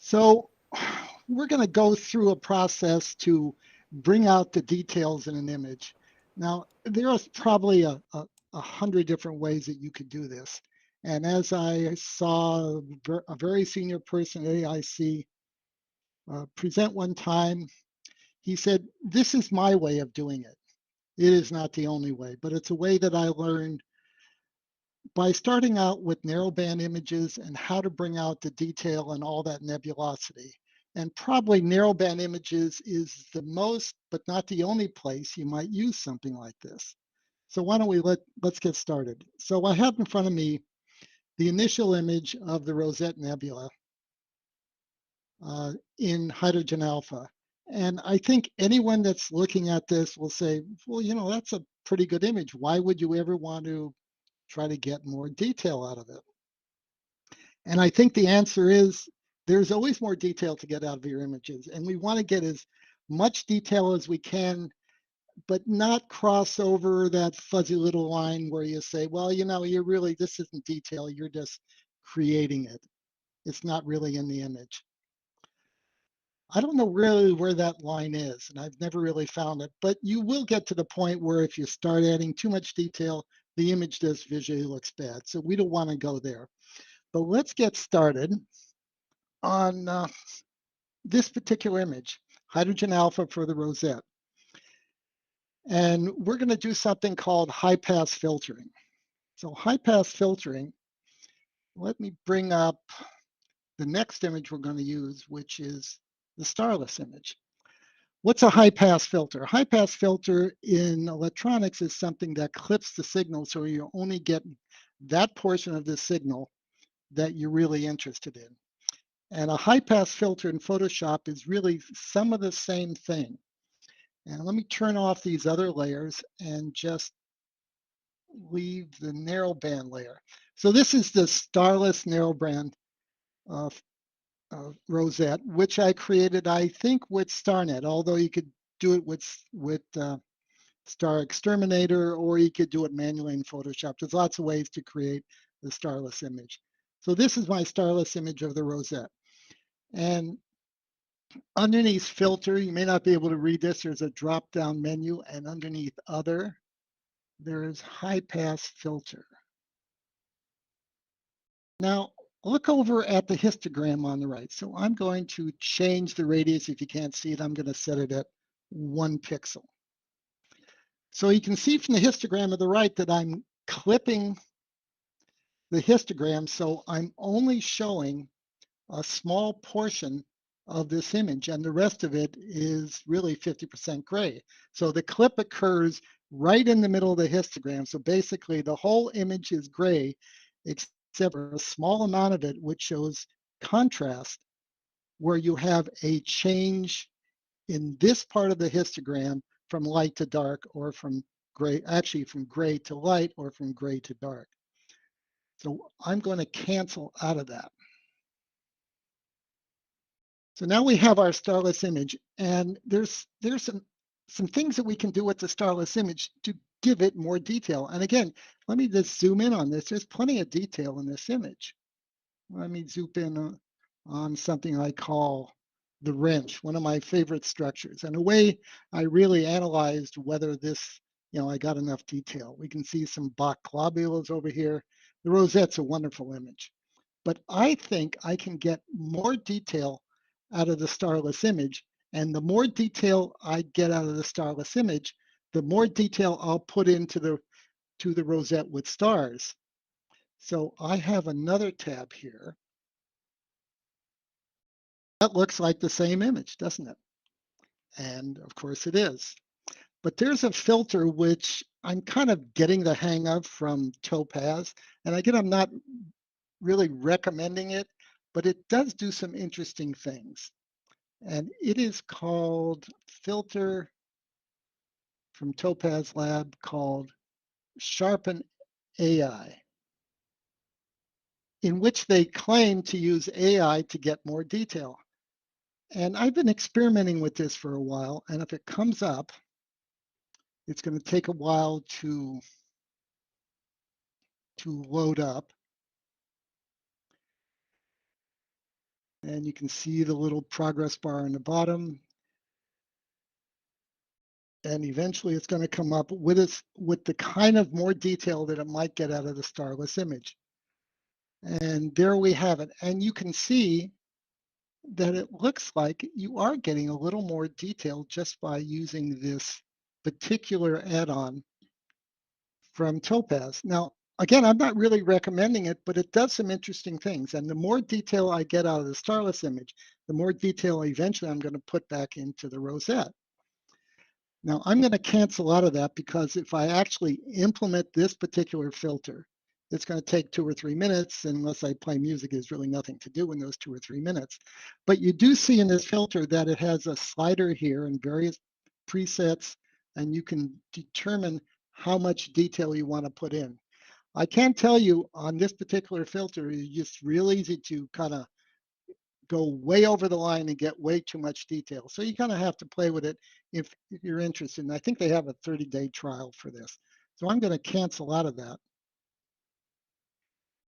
So we're going to go through a process to bring out the details in an image. Now, there is probably a hundred different ways that you could do this. And as I saw a very senior person at AIC present one time, he said, "This is my way of doing it. It is not the only way, but it's a way that I learned by starting out with narrowband images and how to bring out the detail and all that nebulosity. And probably narrowband images is the most, but not the only place you might use something like this. So why don't we let's get started. So I have in front of me the initial image of the Rosette Nebula in hydrogen alpha. And I think anyone that's looking at this will say, well, you know, that's a pretty good image. Why would you ever want to try to get more detail out of it? And I think the answer is there's always more detail to get out of your images. And we want to get as much detail as we can, but not cross over that fuzzy little line where you say, well, you know, this isn't detail, you're just creating it. It's not really in the image. I don't know really where that line is, and I've never really found it, but you will get to the point where if you start adding too much detail, the image just visually looks bad. So we don't want to go there. But let's get started on this particular image, hydrogen alpha for the Rosette. And we're going to do something called high pass filtering. So high pass filtering, let me bring up the next image we're going to use, which is the Starless image. What's a high pass filter? A high pass filter in electronics is something that clips the signal so you only get that portion of the signal that you're really interested in. And a high pass filter in Photoshop is really some of the same thing. And let me turn off these other layers and just leave the narrowband layer. So this is the Starless narrowband Rosette, which I created, I think, with StarNet, although you could do it with Star Exterminator, or you could do it manually in Photoshop. There's lots of ways to create the Starless image. So this is my Starless image of the Rosette. And underneath filter, you may not be able to read this, there's a drop-down menu, and underneath other, there's high pass filter. Now, look over at the histogram on the right. So I'm going to change the radius. If you can't see it, I'm going to set it at 1 pixel. So you can see from the histogram of the right that I'm clipping the histogram, so I'm only showing a small portion of this image, and the rest of it is really 50% gray. So the clip occurs right in the middle of the histogram. So basically the whole image is gray, except for a small amount of it, which shows contrast, where you have a change in this part of the histogram from light to dark, or from gray, actually from gray to light, or from gray to dark. So I'm going to cancel out of that. So now we have our Starless image, and there's some things that we can do with the Starless image to give it more detail. And again, let me just zoom in on this. There's plenty of detail in this image. Let me zoom in on something I call the wrench, one of my favorite structures. And a way I really analyzed whether this, I got enough detail. We can see some Bach globules over here. The Rosette's a wonderful image. But I think I can get more detail out of the Starless image. And the more detail I get out of the Starless image, the more detail I'll put into the Rosette with stars. So I have another tab here. That looks like the same image, doesn't it? And of course it is. But there's a filter which I'm kind of getting the hang of from Topaz. And again, I'm not really recommending it, but it does do some interesting things. And it is called filter from Topaz Lab called Sharpen AI, in which they claim to use AI to get more detail. And I've been experimenting with this for a while, and if it comes up, it's going to take a while to load up. And you can see the little progress bar on the bottom. And eventually it's going to come up with the kind of more detail that it might get out of the starless image. And there we have it. And you can see that it looks like you are getting a little more detail just by using this particular add-on from Topaz. Now, again, I'm not really recommending it, but it does some interesting things. And the more detail I get out of the starless image, the more detail eventually I'm going to put back into the rosette. Now, I'm going to cancel out of that because if I actually implement this particular filter, it's going to take 2 or 3 minutes. Unless I play music, there's really nothing to do in those 2 or 3 minutes. But you do see in this filter that it has a slider here and various presets, and you can determine how much detail you want to put in. I can tell you on this particular filter, it's just real easy to kind of go way over the line and get way too much detail. So you kind of have to play with it if you're interested. And I think they have a 30-day trial for this. So I'm going to cancel out of that.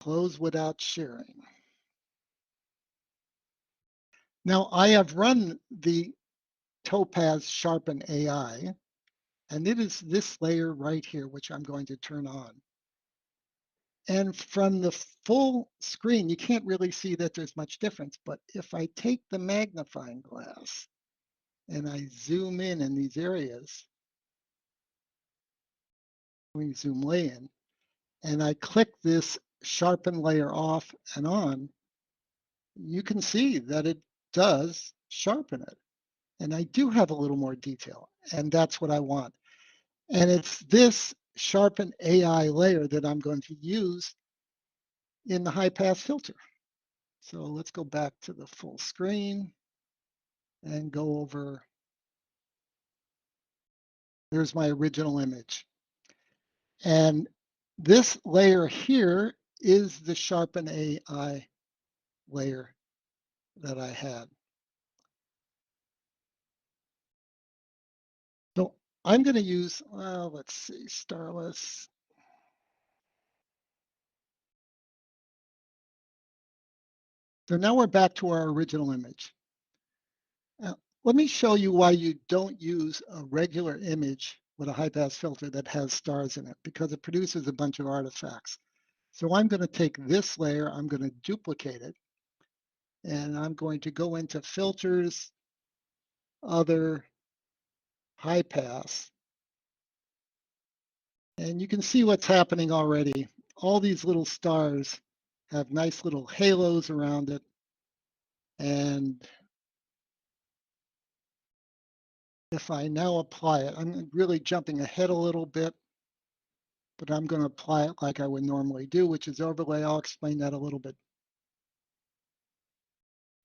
Close without sharing. Now I have run the Topaz Sharpen AI, and it is this layer right here, which I'm going to turn on. And from the full screen, you can't really see that there's much difference. But if I take the magnifying glass and I zoom in these areas, we zoom way in, and I click this sharpen layer off and on, you can see that it does sharpen it. And I do have a little more detail, and that's what I want. And it's this sharpen AI layer that I'm going to use in the high pass filter. So let's go back to the full screen and go over. There's my original image. And this layer here is the sharpen AI layer that I had. So I'm going to use, let's see, Starless. So now we're back to our original image. Now, let me show you why you don't use a regular image with a high pass filter that has stars in it, because it produces a bunch of artifacts. So I'm going to take this layer, I'm going to duplicate it, and I'm going to go into filters, other, high pass. And you can see what's happening already. All these little stars have nice little halos around it. And if I now apply it, I'm really jumping ahead a little bit, but I'm going to apply it like I would normally do, which is overlay. I'll explain that a little bit.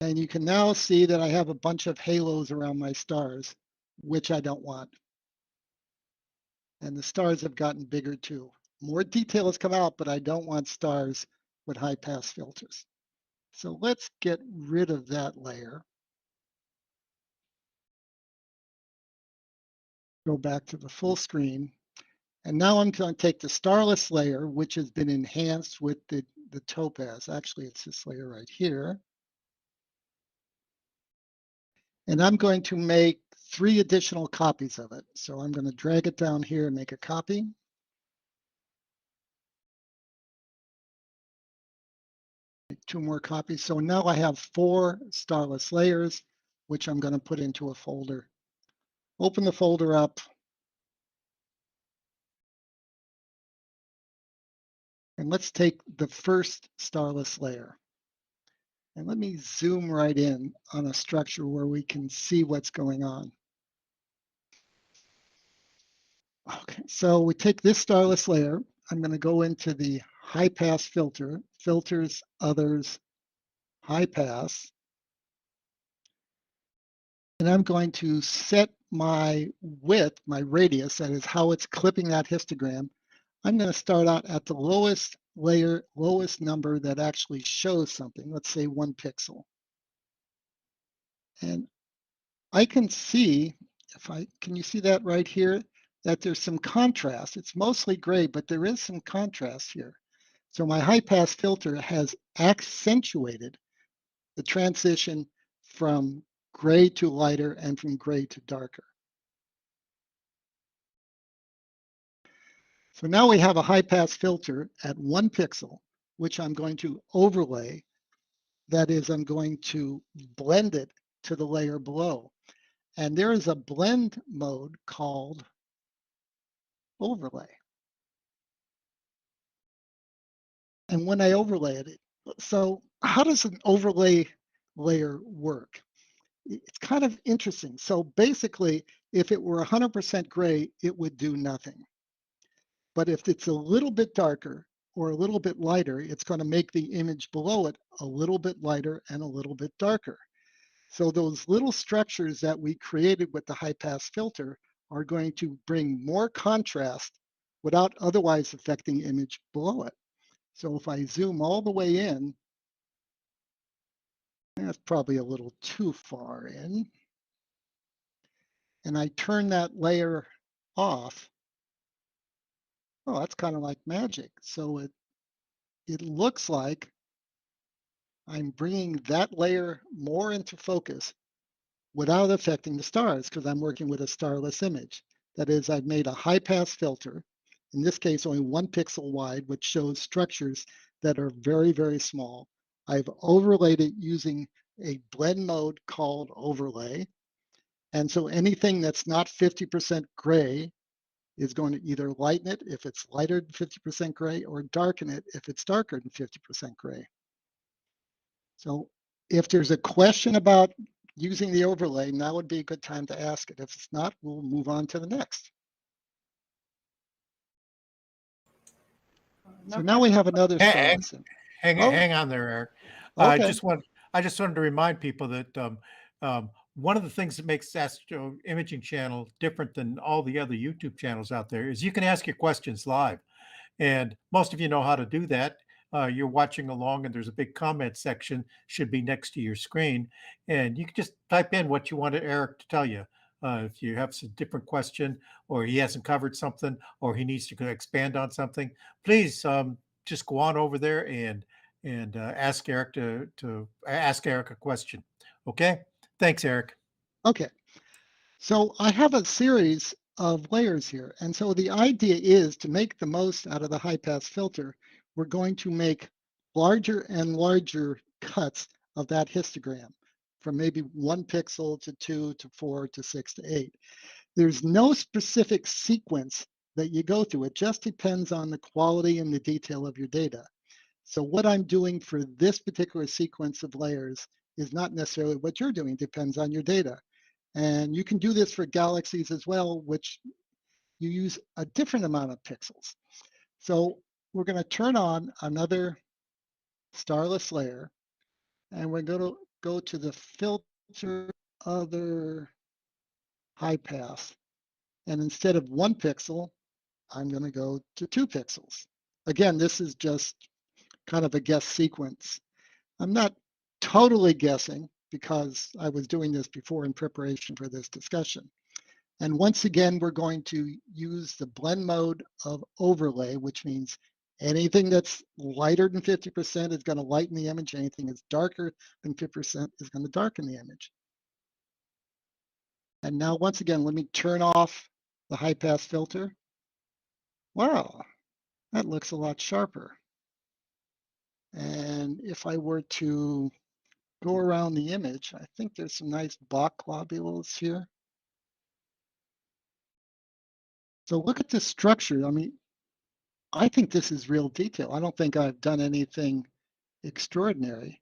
And you can now see that I have a bunch of halos around my stars, which I don't want. And the stars have gotten bigger too. More detail has come out, but I don't want stars with high pass filters. So let's get rid of that layer. Go back to the full screen. And now I'm going to take the Starless layer, which has been enhanced with the Topaz. Actually, it's this layer right here. And I'm going to make 3 additional copies of it. So I'm going to drag it down here and make a copy. Make 2 more copies. So now I have 4 Starless layers, which I'm going to put into a folder. Open the folder up. And let's take the first Starless layer. And let me zoom right in on a structure where we can see what's going on. Okay, so we take this Starless layer. I'm going to go into the high pass filter, filters, others, high pass. And I'm going to set my width, my radius, that is how it's clipping that histogram. I'm going to start out at the lowest layer, lowest number that actually shows something. Let's say 1 pixel. And I can see, can you see that right here? That there's some contrast. It's mostly gray, but there is some contrast here. So my high pass filter has accentuated the transition from gray to lighter and from gray to darker. So now we have a high pass filter at 1 pixel, which I'm going to overlay. That is, I'm going to blend it to the layer below. And there is a blend mode called overlay. And when I overlay it, so how does an overlay layer work? It's kind of interesting. So basically, if it were 100% gray, it would do nothing. But if it's a little bit darker or a little bit lighter, it's going to make the image below it a little bit lighter and a little bit darker. So those little structures that we created with the high pass filter are going to bring more contrast without otherwise affecting the image below it. So if I zoom all the way in, that's probably a little too far in, and I turn that layer off, oh, that's kind of like magic. So it looks like I'm bringing that layer more into focus without affecting the stars because I'm working with a starless image. That is, I've made a high pass filter, in this case only 1 pixel wide, which shows structures that are very, very small. I've overlaid it using a blend mode called overlay. And so anything that's not 50% gray is going to either lighten it if it's lighter than 50% gray or darken it if it's darker than 50% gray. So if there's a question about using the overlay, now would be a good time to ask it. If it's not, we'll move on to the next. So now we have another Hang, starless. Oh, hang on there, Eric. okay. I just wanted to remind people that one of the things that makes Astro Imaging Channel different than all the other YouTube channels out there is you can ask your questions live. And most of you know how to do that. You're watching along, and there's a big comment section, should be next to your screen. And you can just type in what you wanted Eric to tell you. If you have a different question, or he hasn't covered something, or he needs to expand on something, please just go on over there and ask Eric to ask Eric a question. Okay? Thanks, Eric. Okay. So I have a series of layers here. And so the idea is to make the most out of the high pass filter, we're going to make larger and larger cuts of that histogram from maybe 1 pixel to 2 to 4 to 6 to 8. There's no specific sequence that you go through. It just depends on the quality and the detail of your data. So what I'm doing for this particular sequence of layers is not necessarily what you're doing. It depends on your data. And you can do this for galaxies as well, which you use a different amount of pixels. So we're going to turn on another starless layer, and we're going to go to the filter other high pass. And instead of 1 pixel, I'm going to go to 2 pixels. Again, this is just kind of a guess sequence. I'm not totally guessing because I was doing this before in preparation for this discussion. And once again, we're going to use the blend mode of overlay, which means anything that's lighter than 50% is going to lighten the image. Anything that's darker than 50% is going to darken the image. And now, once again, let me turn off the high pass filter. Wow, that looks a lot sharper. And if I were to go around the image, I think there's some nice Bach globules here. So look at this structure. I mean, I think this is real detail. I don't think I've done anything extraordinary.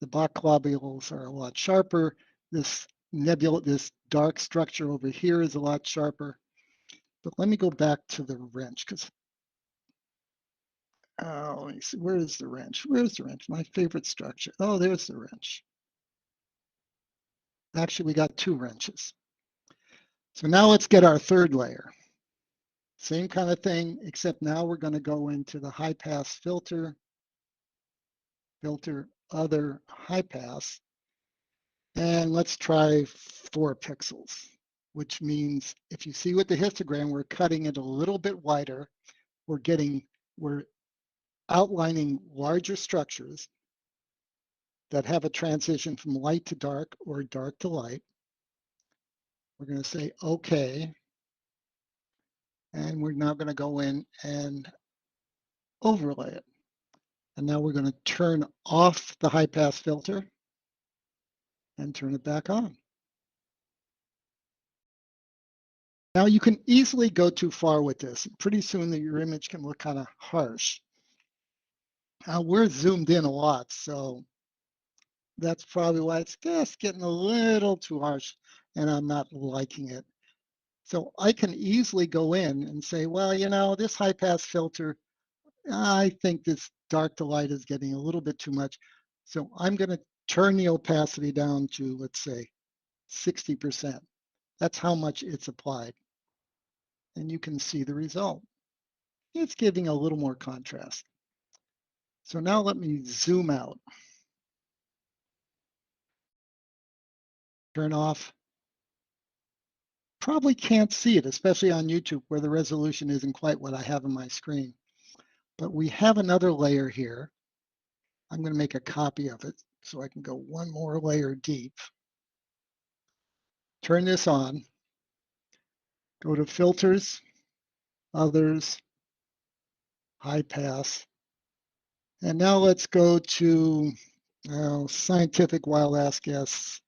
The Bach globules are a lot sharper. This nebula, this dark structure over here is a lot sharper. But let me go back to the wrench because let me see, where is the wrench? Where's the wrench? My favorite structure. Oh, there's the wrench. Actually, we got 2 wrenches. So now let's get our third layer. Same kind of thing, except now we're going to go into the high pass filter, filter other high pass, and let's try 4 pixels, which means if you see with the histogram, we're cutting it a little bit wider. We're outlining larger structures that have a transition from light to dark or dark to light. We're going to say OK, and we're now going to go in and overlay it. And now we're going to turn off the high pass filter and turn it back on. Now you can easily go too far with this. Pretty soon that your image can look kind of harsh. Now we're zoomed in a lot, so that's probably why it's just getting a little too harsh and I'm not liking it. So I can easily go in and say, well, you know, this high pass filter, I think this dark to light is getting a little bit too much. So I'm going to turn the opacity down to, let's say, 60%. That's how much it's applied. And you can see the result. It's giving a little more contrast. So now let me zoom out. Turn off. Probably can't see it, especially on YouTube where the resolution isn't quite what I have on my screen. But we have another layer here. I'm going to make a copy of it so I can go one more layer deep. Turn this on. Go to Filters, Others, High Pass. And now let's go to Scientific Wild Ass Guess,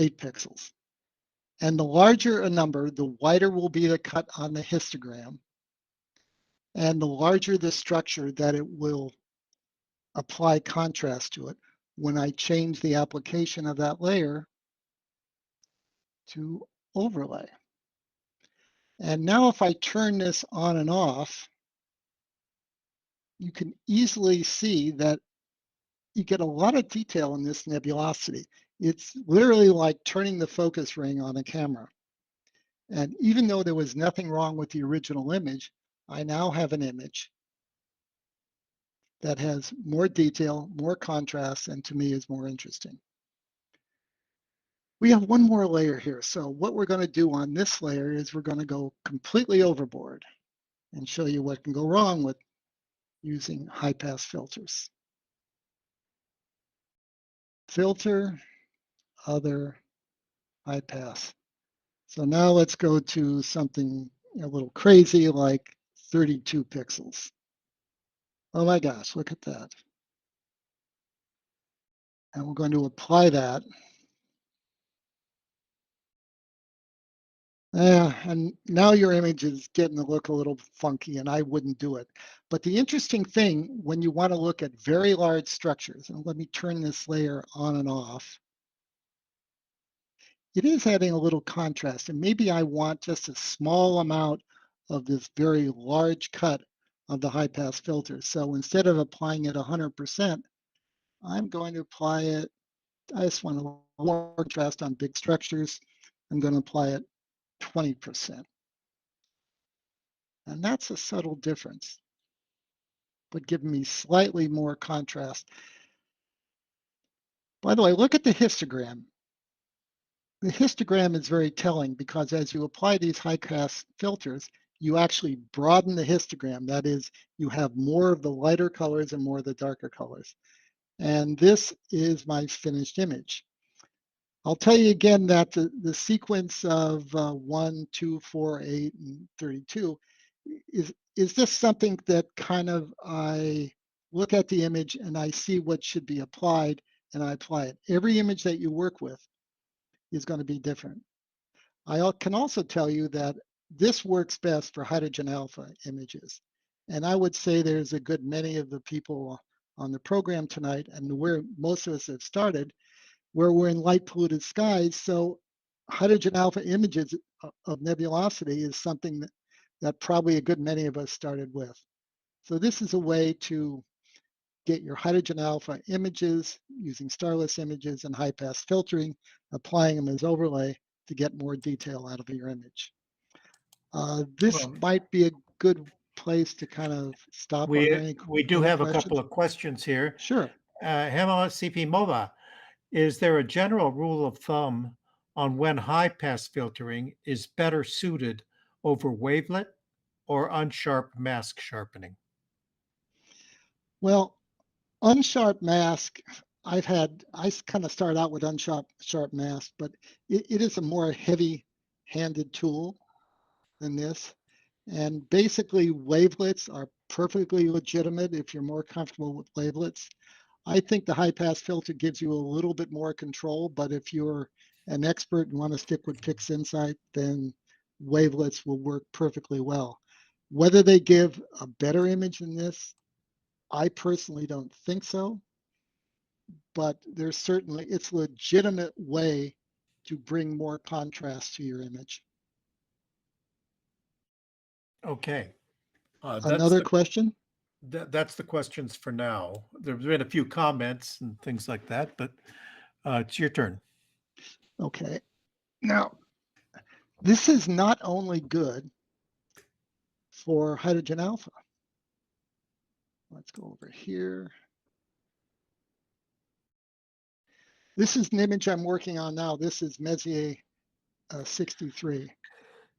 8 pixels. And the larger a number, the wider will be the cut on the histogram. And the larger the structure that it will apply contrast to it when I change the application of that layer to overlay. And now if I turn this on and off, you can easily see that you get a lot of detail in this nebulosity. It's literally like turning the focus ring on a camera. And even though there was nothing wrong with the original image, I now have an image that has more detail, more contrast, and to me is more interesting. We have one more layer here. So what we're going to do on this layer is we're going to go completely overboard and show you what can go wrong with using high pass filters. Filter, other, high pass. So now let's go to something a little crazy like 32 pixels. Oh my gosh, look at that. And we're going to apply that. Yeah, and now your image is getting to look a little funky and I wouldn't do it. But the interesting thing when you want to look at very large structures, and let me turn this layer on and off, it is adding a little contrast. And maybe I want just a small amount of this very large cut of the high pass filter. So instead of applying it 100%, I'm going to apply it, I just want a more contrast on big structures. I'm going to apply it 20%. And that's a subtle difference, but giving me slightly more contrast. By the way, look at the histogram. The histogram is very telling because as you apply these high pass filters, you actually broaden the histogram. That is, you have more of the lighter colors and more of the darker colors. And this is my finished image. I'll tell you again that the sequence of 1, 2, 4, 8, and 32 is this something that kind of I look at the image and I see what should be applied and I apply it. Every image that you work with is going to be different. I can also tell you that this works best for hydrogen alpha images. And I would say there's a good many of the people on the program tonight and where most of us have started where we're in light polluted skies. So hydrogen alpha images of nebulosity is something that probably a good many of us started with. So this is a way to get your hydrogen alpha images using Starless images and high pass filtering, applying them as overlay to get more detail out of your image. This Well, might be a good place to kind of stop. Are there we do any have a couple questions? of questions here. Sure. Hema CP MOVA, is there a general rule of thumb on when high pass filtering is better suited over wavelet or unsharp mask sharpening? Well, unsharp mask, I kind of start out with unsharp mask, but it is a more heavy-handed tool than this. And basically, wavelets are perfectly legitimate if you're more comfortable with wavelets. I think the high pass filter gives you a little bit more control, but if you're an expert and want to stick with Pix Insight, then wavelets will work perfectly well. Whether they give a better image than this, I personally don't think so, but there's certainly, it's a legitimate way to bring more contrast to your image. Okay. Another question? That's the questions for now. There's been a few comments and things like that, but it's your turn. Okay. Now, this is not only good for hydrogen alpha. Let's go over here. This is an image I'm working on now. This is Messier 63.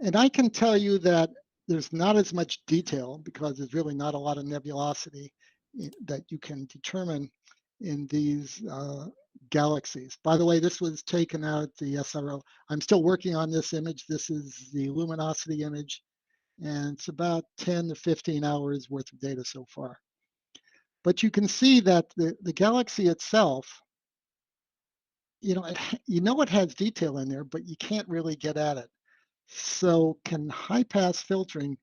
And I can tell you that there's not as much detail because there's really not a lot of nebulosity that you can determine in these galaxies. By the way, this was taken out at the SRO. I'm still working on this image. This is the luminosity image, and it's about 10 to 15 hours worth of data so far. But you can see that the galaxy itself, it has detail in there, but you can't really get at it. So can high pass filtering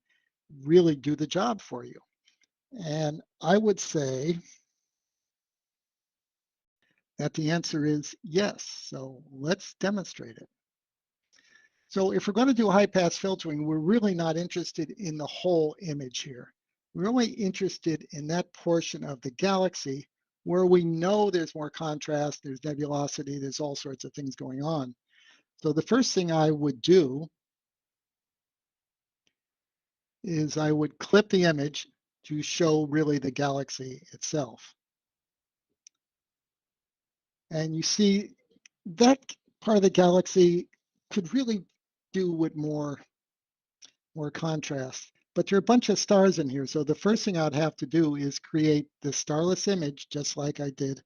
really do the job for you? And I would say that the answer is yes. So let's demonstrate it. So if we're going to do high pass filtering, we're really not interested in the whole image here. We're only interested in that portion of the galaxy where we know there's more contrast, there's nebulosity, there's all sorts of things going on. So the first thing I would do is I would clip the image to show really the galaxy itself. And you see that part of the galaxy could really do with more contrast. But there are a bunch of stars in here. So the first thing I'd have to do is create the starless image, just like I did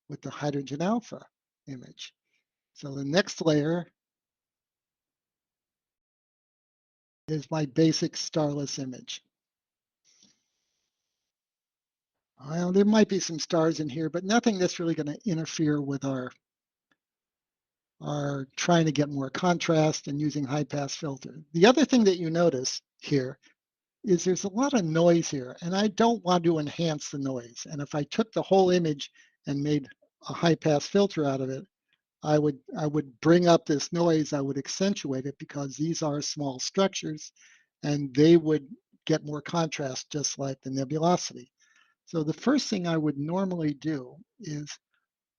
with the hydrogen alpha image. So the next layer is my basic starless image. Well, there might be some stars in here, but nothing that's really going to interfere with our trying to get more contrast and using high pass filter. The other thing that you notice here is there's a lot of noise here, and I don't want to enhance the noise. And if I took the whole image and made a high pass filter out of it, I would bring up this noise, I would accentuate it because these are small structures and they would get more contrast just like the nebulosity. So the first thing I would normally do is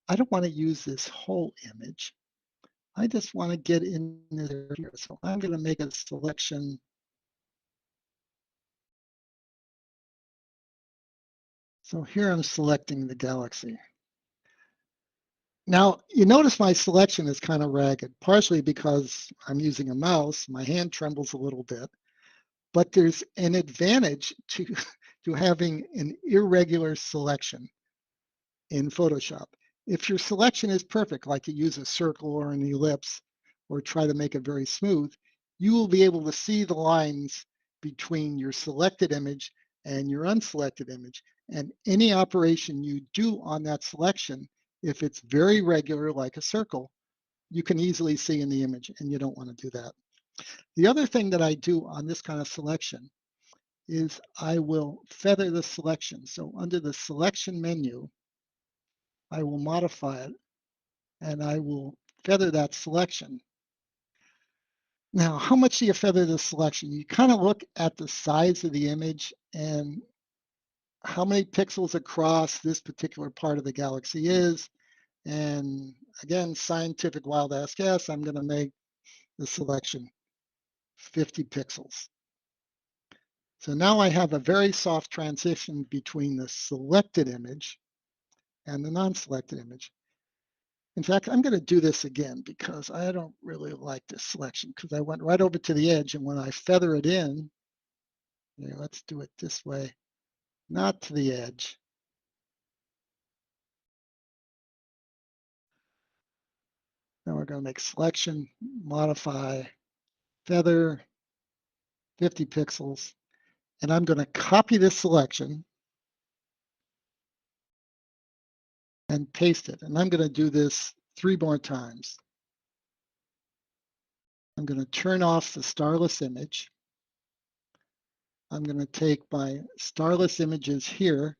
I don't want to use this whole image. I just want to get in there here. So I'm going to make a selection. So here I'm selecting the galaxy. Now, you notice my selection is kind of ragged, partially because I'm using a mouse. My hand trembles a little bit, but there's an advantage to, to having an irregular selection in Photoshop. If your selection is perfect, like you use a circle or an ellipse, or try to make it very smooth, you will be able to see the lines between your selected image and your unselected image. And any operation you do on that selection, if it's very regular, like a circle, you can easily see in the image, and you don't want to do that. The other thing that I do on this kind of selection is I will feather the selection. So under the selection menu, I will modify it and I will feather that selection. Now, how much do you feather the selection? You kind of look at the size of the image and how many pixels across this particular part of the galaxy is. And again, scientific wild ass guess, I'm going to make the selection 50 pixels. So now I have a very soft transition between the selected image and the non-selected image. In fact, I'm going to do this again because I don't really like this selection because I went right over to the edge, and when I feather it in, let's do it this way, not to the edge. Then we're going to make selection, modify, feather, 50 pixels. And I'm going to copy this selection and paste it. And I'm going to do this 3 more times. I'm going to turn off the starless image. I'm going to take my starless images here,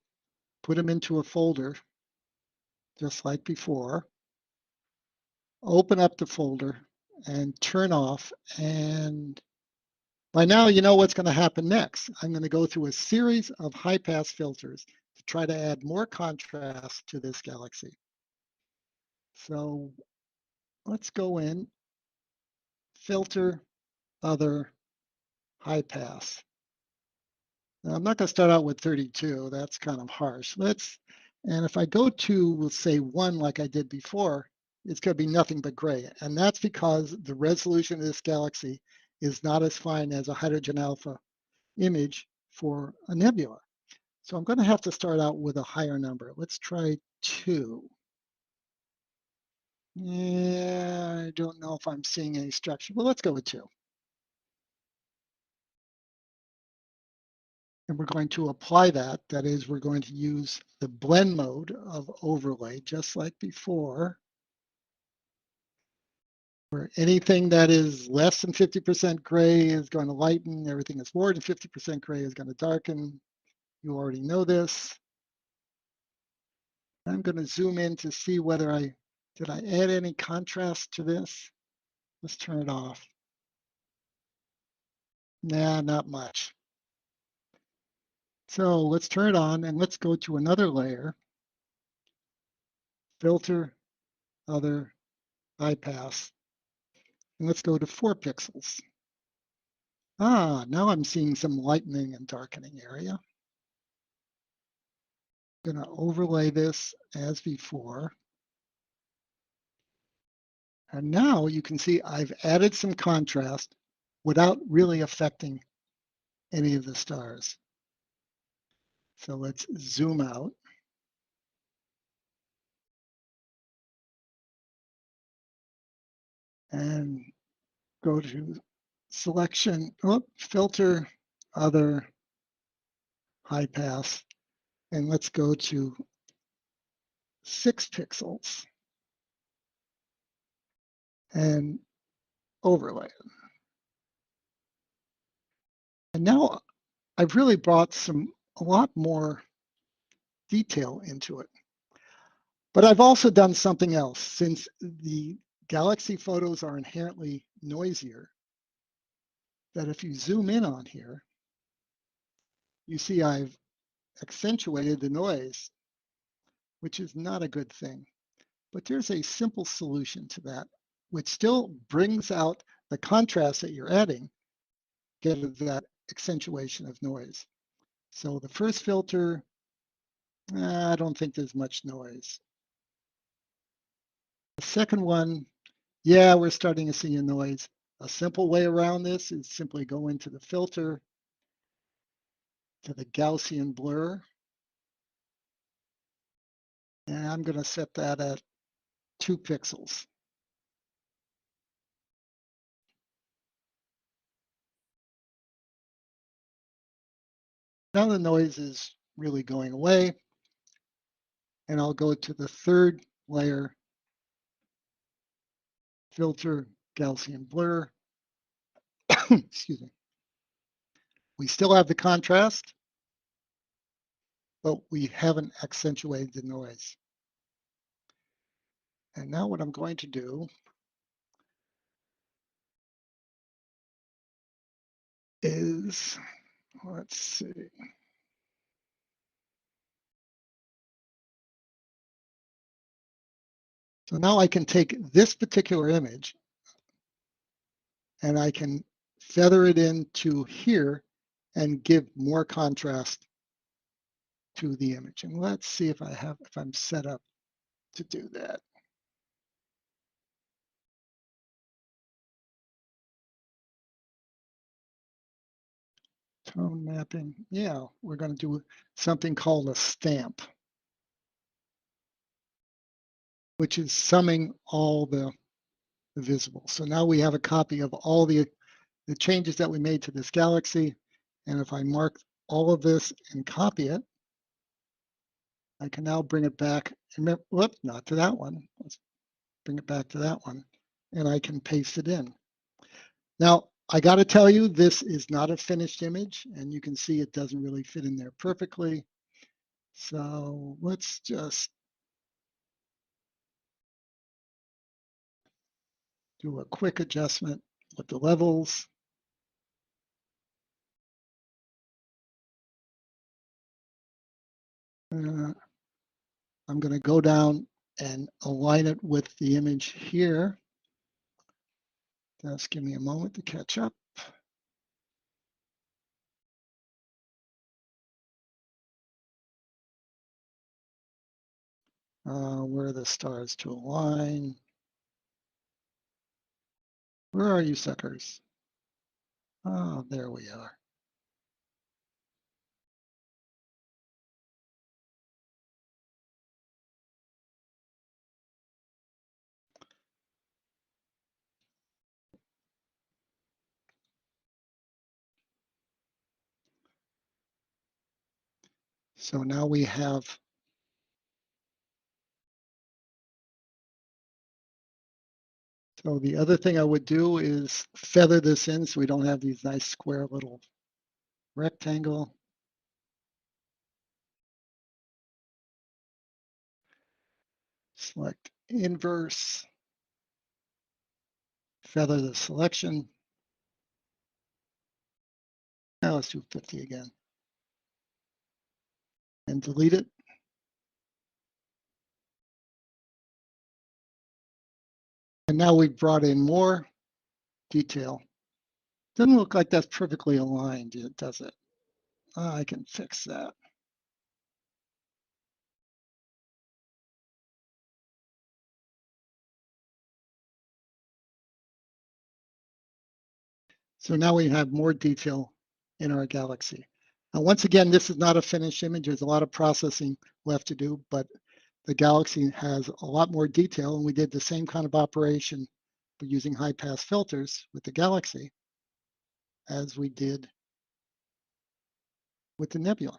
put them into a folder, just like before. Open up the folder and turn off. And by now, you know what's going to happen next. I'm going to go through a series of high pass filters to try to add more contrast to this galaxy. So let's go in, filter, other, high pass. Now, I'm not going to start out with 32. That's kind of harsh. And if I go to, we'll say 1 like I did before, it's going to be nothing but gray. And that's because the resolution of this galaxy is not as fine as a hydrogen alpha image for a nebula. So I'm going to have to start out with a higher number. Let's try 2. Yeah, I don't know if I'm seeing any structure, but let's go with 2. And we're going to apply that. That is, we're going to use the blend mode of overlay, just like before, where anything that is less than 50% gray is going to lighten, everything that's more than 50% gray is going to darken. You already know this. I'm going to zoom in to see whether did I add any contrast to this? Let's turn it off. Nah, not much. So let's turn it on and let's go to another layer. Filter, other, high pass. And let's go to 4 pixels. Now I'm seeing some lightening and darkening area. I'm going to overlay this as before. And now you can see I've added some contrast without really affecting any of the stars. So let's zoom out. And go to selection, filter, other, high pass, and let's go to 6 pixels and overlay it. And now I've really brought a lot more detail into it. But I've also done something else. Since the galaxy photos are inherently noisier, that if you zoom in on here, you see I've accentuated the noise, which is not a good thing. But there's a simple solution to that, which still brings out the contrast that you're adding, get that accentuation of noise. So the first filter, I don't think there's much noise. The second one, yeah, we're starting to see a noise. A simple way around this is simply go into the filter, to the Gaussian blur, and I'm going to set that at 2 pixels. Now the noise is really going away, and I'll go to the third layer, filter, Gaussian blur. Excuse me. We still have the contrast, but we haven't accentuated the noise. And now what I'm going to do is, let's see. So now I can take this particular image and I can feather it into here and give more contrast to the image. And let's see if I'm set up to do that. Tone mapping. Yeah, we're going to do something called a stamp, which is summing all the visible. So now we have a copy of all the changes that we made to this galaxy. And if I mark all of this and copy it, I can now bring it back. Remember, whoops, not to that one. Let's bring it back to that one. And I can paste it in. Now, I got to tell you, this is not a finished image, and you can see it doesn't really fit in there perfectly. So let's just do a quick adjustment with the levels. I'm going to go down and align it with the image here. Just give me a moment to catch up. Where are the stars to align? Where are you suckers? Oh, there we are. So now we have, so the other thing I would do is feather this in so we don't have these nice square little rectangle. Select inverse, feather the selection. Now let's do 50 again. And delete it. And now we've brought in more detail. Doesn't look like that's perfectly aligned, does it? I can fix that. So now we have more detail in our galaxy. Now, once again, this is not a finished image. There's a lot of processing left to do, but the galaxy has a lot more detail, and we did the same kind of operation but using high pass filters with the galaxy as we did with the nebula.